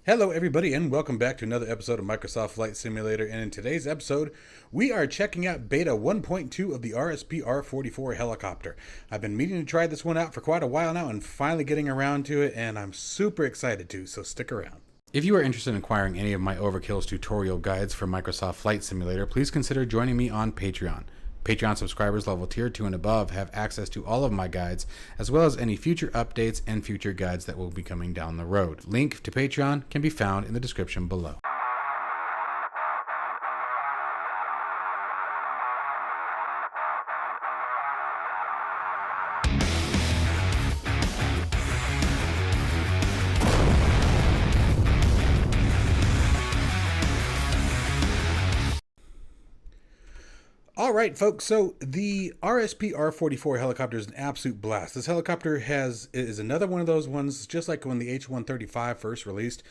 Hello everybody and welcome back to another episode of Microsoft Flight Simulator, and in today's episode we are checking out beta 1.2 of the RSP-R44 helicopter. I've been meaning to try this one out for quite a while now and finally getting around to it, and I'm super excited to, so stick around. If you are interested in acquiring any of my overkills tutorial guides for Microsoft Flight Simulator, please consider joining me on Patreon. Patreon subscribers level tier 2 and above have access to all of my guides, as well as any future updates and future guides that will be coming down the road. Link to Patreon can be found in the description below. All right, folks, so the RSP-R44 helicopter is an absolute blast. This helicopter is another one of those ones, just like when the H-135 first released.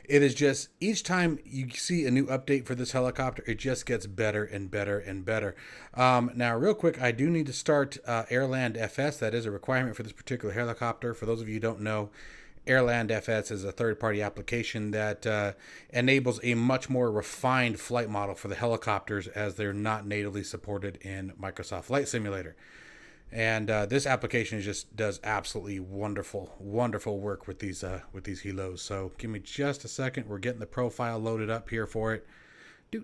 It is just, each time you see a new update for this helicopter, it just gets better and better and better. Now, real quick, I do need to start Airland FS. That is a requirement for this particular helicopter. For those of you who don't know, Airland FS is a third-party application that enables a much more refined flight model for the helicopters, as they're not natively supported in Microsoft Flight Simulator. And this application just does absolutely wonderful work with these helos. So give me just a second. We're getting the profile loaded up here for it. There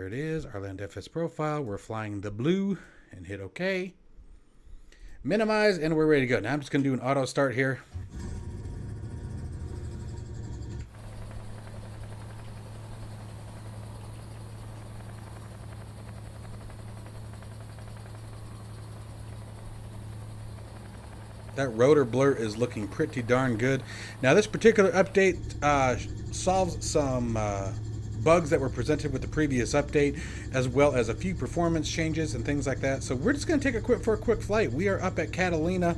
it is, Airland FS profile. We're flying the blue and hit OK. Minimize, and we're ready to go. Now I'm just going to do an auto start here. That rotor blur is looking pretty darn good. Now this particular update solves some bugs that were presented with the previous update, as well as a few performance changes and things like that. So we're just going to take a quick flight. We are up at Catalina,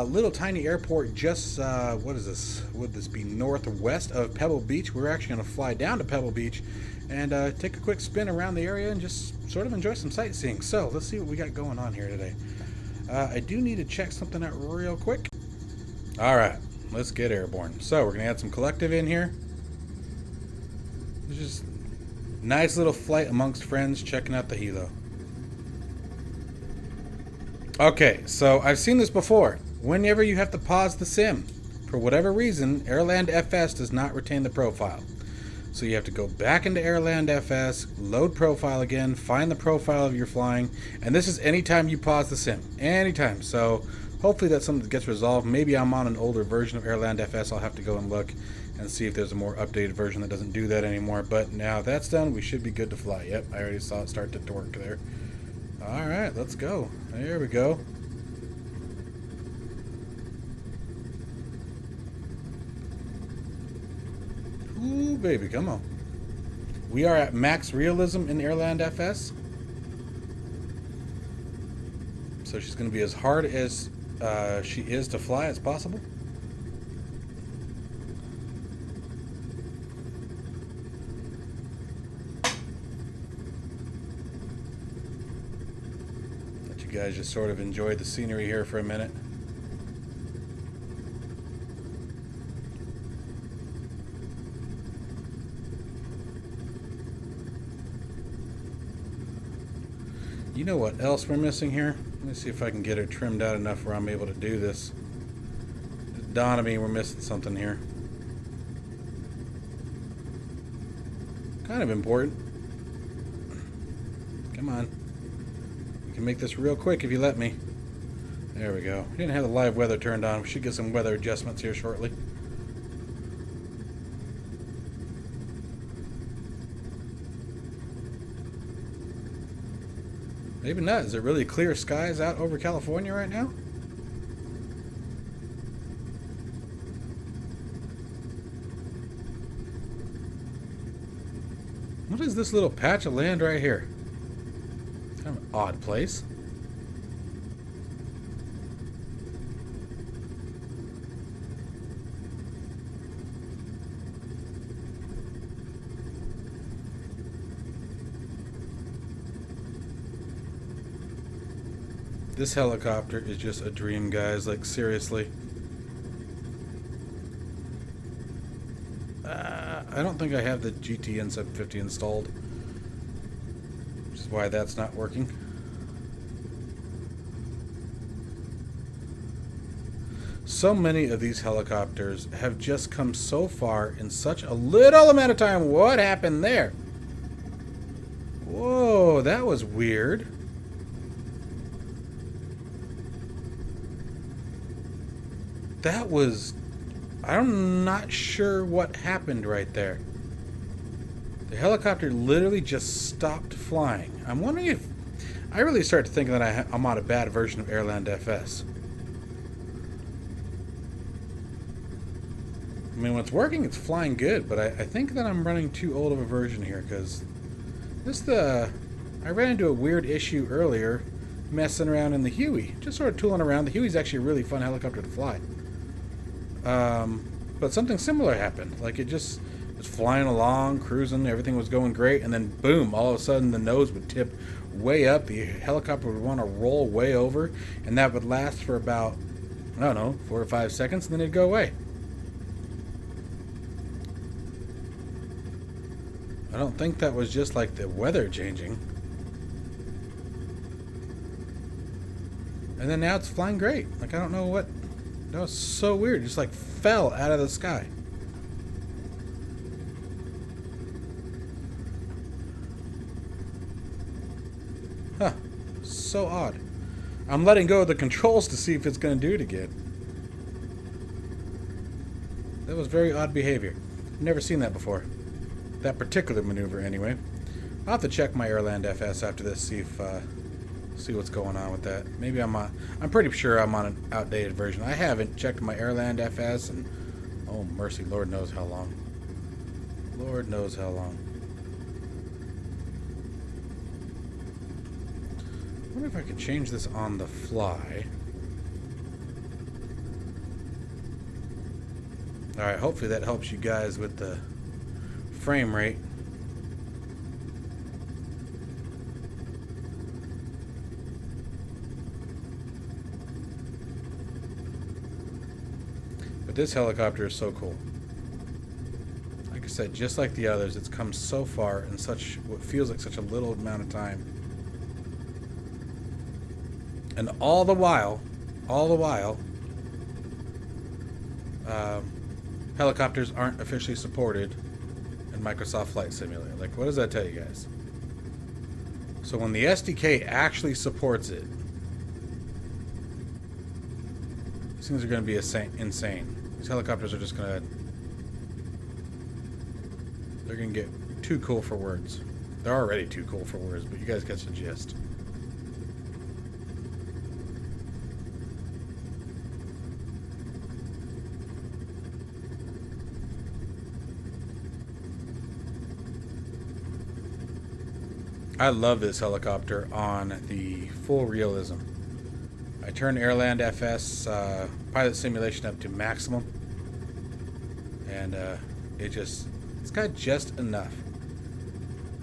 little tiny airport just what is this? Would this be northwest of Pebble Beach? We're actually going to fly down to Pebble Beach and take a quick spin around the area and just sort of enjoy some sightseeing. So let's see what we got going on here today. I do need to check something out real quick. All right, let's get airborne. So we're going to add some collective in here. It's just nice little flight amongst friends, checking out the helo. Okay, so I've seen this before. Whenever you have to pause the sim, for whatever reason, Airland FS does not retain the profile. So you have to go back into Airland FS, load profile again, find the profile of your flying, and this is anytime you pause the sim. Anytime. So hopefully that's something that gets resolved. Maybe I'm on an older version of Airland FS. I'll have to go and look and see if there's a more updated version that doesn't do that anymore. But now that's done, we should be good to fly. Yep, I already saw it start to torque there. All right, let's go. There we go. Ooh, baby, come on. We are at max realism in Airland FS. So she's going to be as hard as she is to fly as possible. Let you guys just sort of enjoy the scenery here for a minute. You know what else we're missing here? Let me see if I can get her trimmed out enough where I'm able to do this. It dawned on me we're missing something here. Kind of important. Come on. We can make this real quick if you let me. There we go. We didn't have the live weather turned on. We should get some weather adjustments here shortly. Maybe not. Is it really clear skies out over California right now? What is this little patch of land right here? Kind of an odd place. This helicopter is just a dream, guys. Like, seriously. I don't think I have the GTN 750 installed, which is why that's not working. So many of these helicopters have just come so far in such a little amount of time. What happened there? Whoa, that was weird. That was... I'm not sure what happened right there. The helicopter literally just stopped flying. I'm wondering if... I really started thinking that I'm on a bad version of AirlandFS. I mean, when it's working, it's flying good, but I think that I'm running too old of a version here, because I ran into a weird issue earlier messing around in the Huey. Just sort of tooling around. The Huey's actually a really fun helicopter to fly. But something similar happened. Like, it just was flying along, cruising, everything was going great, and then boom, all of a sudden the nose would tip way up, the helicopter would want to roll way over, and that would last for about, I don't know, 4 or 5 seconds, and then it'd go away. I don't think that was just like the weather changing. And then now it's flying great. Like, I don't know what... That was so weird. It just like fell out of the sky. Huh. So odd. I'm letting go of the controls to see if it's going to do it again. That was very odd behavior. Never seen that before. That particular maneuver, anyway. I'll have to check my AirlandFS after this, see what's going on with that. Maybe I'm pretty sure I'm on an outdated version. I haven't checked my AirlandFS and oh mercy, Lord knows how long. Lord knows how long. I wonder if I could change this on the fly. Alright, hopefully that helps you guys with the frame rate. But this helicopter is so cool. Like I said, just like the others, it's come so far in such what feels like such a little amount of time. And all the while, helicopters aren't officially supported in Microsoft Flight Simulator. Like, what does that tell you guys? So when the SDK actually supports it, these things are going to be insane. These helicopters are just going to... They're going to get too cool for words. They're already too cool for words, but you guys catch the gist. I love this helicopter on the full realism. I turned AirlandFS pilot simulation up to maximum, and it's got just enough.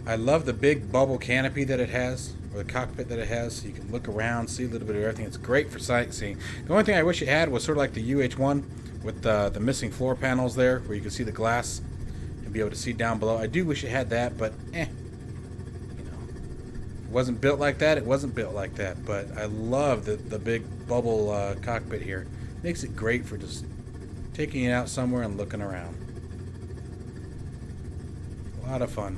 I love the big bubble canopy that it has, or the cockpit that it has, so you can look around, see a little bit of everything. It's great for sightseeing. The only thing I wish it had was sort of like the UH-1 with the missing floor panels there, where you can see the glass and be able to see down below. I do wish it had that, but it wasn't built like that. It wasn't built like that. But I love the big bubble cockpit here. Makes it great for just taking it out somewhere and looking around. A lot of fun.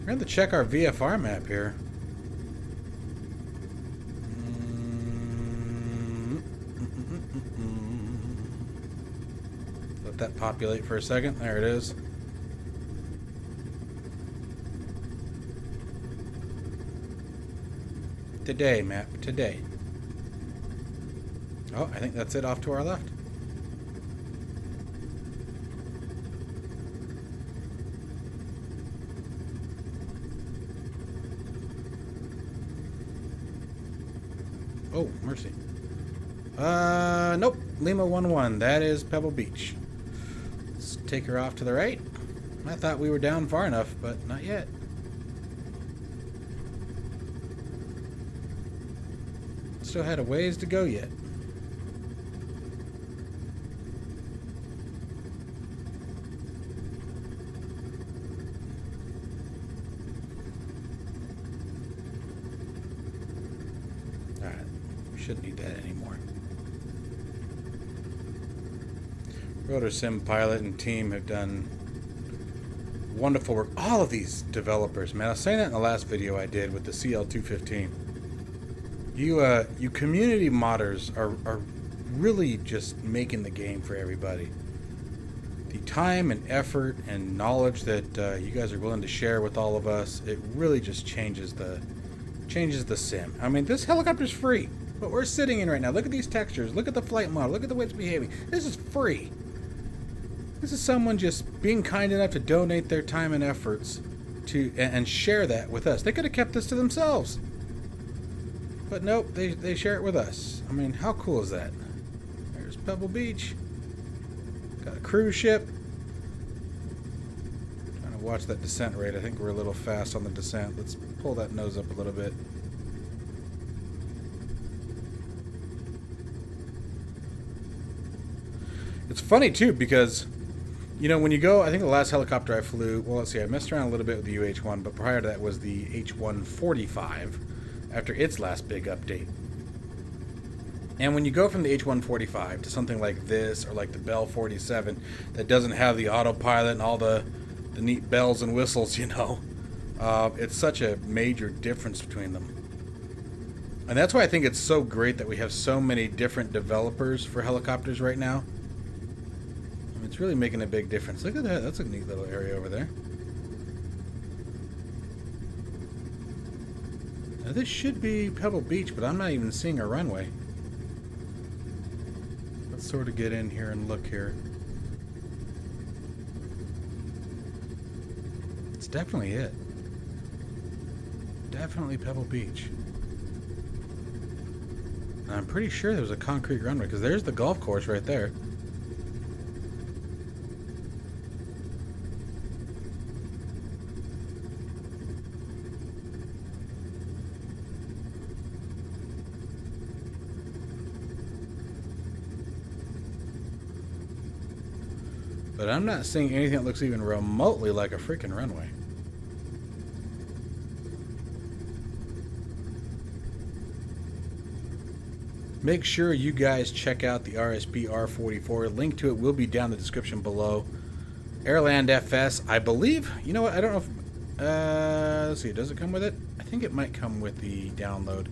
We're going to check our VFR map here. Let that populate for a second. There it is. Today, map. Today. Oh, I think that's it off to our left. Oh, mercy. Nope. Lima 1-1. That is Pebble Beach. Let's take her off to the right. I thought we were down far enough, but not yet. Still had a ways to go yet. Alright, we shouldn't need that anymore. Rotor Sim Pilot and team have done wonderful work. All of these developers, man. I was saying that in the last video I did with the CL215. You community modders are really just making the game for everybody. The time and effort and knowledge that you guys are willing to share with all of us, it really just changes the sim. I mean, this helicopter's free. What we're sitting in right now, look at these textures, look at the flight model, look at the way it's behaving. This is free. This is someone just being kind enough to donate their time and efforts to and share that with us. They could have kept this to themselves. But nope, they share it with us. I mean, how cool is that? There's Pebble Beach. Got a cruise ship. Trying to watch that descent rate. I think we're a little fast on the descent. Let's pull that nose up a little bit. It's funny too because, you know, when you go, I think the last helicopter I flew, well, let's see, I messed around a little bit with the UH-1, but prior to that was the H-145 after its last big update. And when you go from the H-145 to something like this or like the Bell 47 that doesn't have the autopilot and all the neat bells and whistles, you know, it's such a major difference between them. And that's why I think it's so great that we have so many different developers for helicopters right now. I mean, it's really making a big difference. Look at that. That's a neat little area over there. Now, this should be Pebble Beach, but I'm not even seeing a runway. Let's sort of get in here and look here. It's definitely it. Definitely Pebble Beach. And I'm pretty sure there was a concrete runway, because there's the golf course right there. But I'm not seeing anything that looks even remotely like a freaking runway. Make sure you guys check out the RSP-R44. Link to it will be down in the description below. Airland FS, I believe. You know what? I don't know if... let's see. Does it come with it? I think it might come with the download.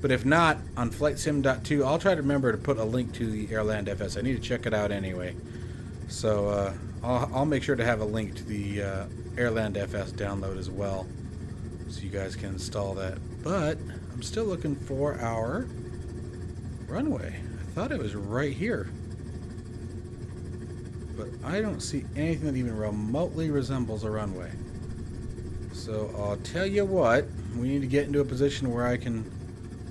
But if not, on FlightSim.2, I'll try to remember to put a link to the Airland FS. I need to check it out anyway. So I'll make sure to have a link to the Airland FS download as well, so you guys can install that. But I'm still looking for our runway. I thought it was right here, but I don't see anything that even remotely resembles a runway. So I'll tell you what, we need to get into a position where I can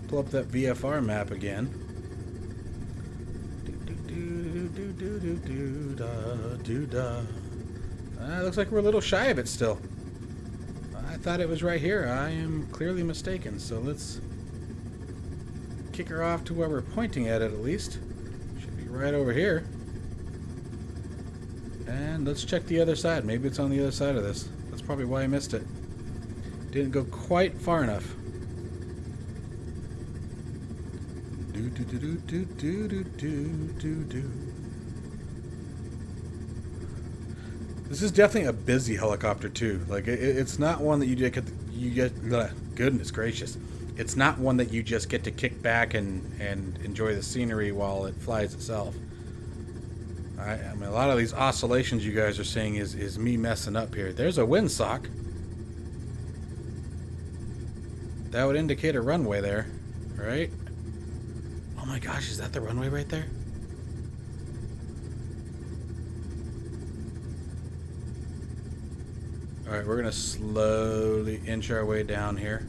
pull up that VFR map again. Looks like we're a little shy of it still. I thought it was right here. I am clearly mistaken. So let's kick her off to where we're pointing at it, at least. Should be right over here. And let's check the other side. Maybe it's on the other side of this. That's probably why I missed it. Didn't go quite far enough. This is definitely a busy helicopter too. Like it's not one that you get. Goodness gracious, it's not one that you just get to kick back and enjoy the scenery while it flies itself. I mean, a lot of these oscillations you guys are seeing is me messing up here. There's a windsock. That would indicate a runway there, right? Oh my gosh, is that the runway right there? Alright, we're going to slowly inch our way down here.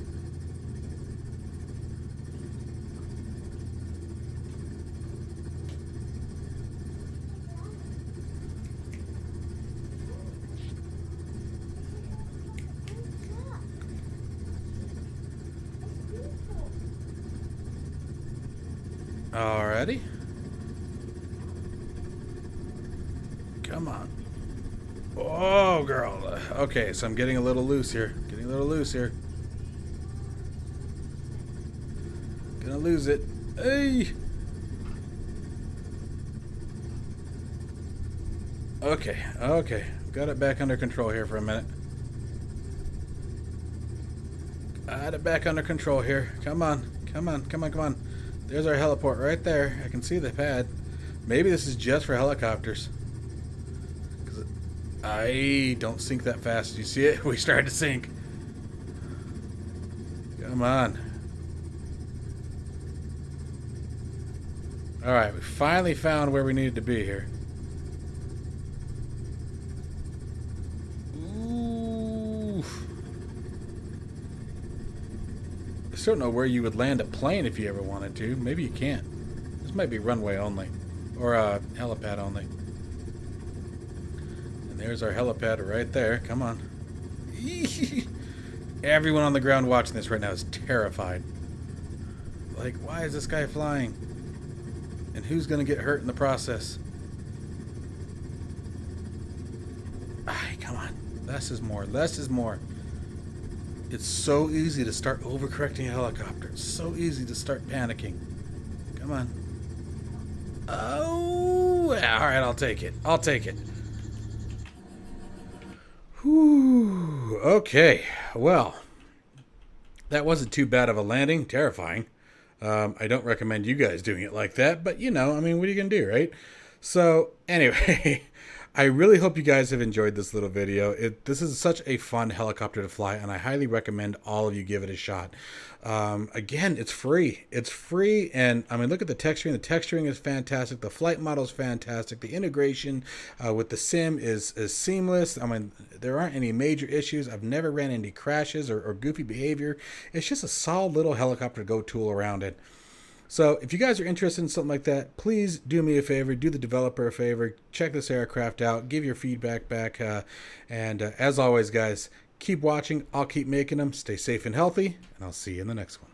Alrighty. Come on. Oh, girl. Okay, so I'm getting a little loose here. Gonna lose it. Hey! Okay. Got it back under control here for a minute. Got it back under control here. Come on. There's our heliport right there. I can see the pad. Maybe this is just for helicopters. I don't sink that fast. You see it? We started to sink. Come on. Alright, we finally found where we needed to be here. Ooh. I still don't know where you would land a plane if you ever wanted to. Maybe you can't. This might be runway only. Or helipad only. There's our helipad right there. Come on. Everyone on the ground watching this right now is terrified. Like, why is this guy flying? And who's going to get hurt in the process? Come on. Less is more. It's so easy to start overcorrecting a helicopter. It's so easy to start panicking. Come on. Oh, yeah, all right, I'll take it. Whew. Okay. Well, that wasn't too bad of a landing. Terrifying. I don't recommend you guys doing it like that, but you know, I mean, what are you gonna do, right? So anyway, I really hope you guys have enjoyed this little video. This is such a fun helicopter to fly, and I highly recommend all of you give it a shot. Again, it's free. And I mean, look at the texturing. The texturing is fantastic. The flight model is fantastic. The integration with the sim is seamless. I mean, there aren't any major issues. I've never ran into crashes or goofy behavior. It's just a solid little helicopter to go tool around it. So if you guys are interested in something like that, please do me a favor, do the developer a favor, check this aircraft out, give your feedback back, and as always, guys, keep watching. I'll keep making them. Stay safe and healthy, and I'll see you in the next one.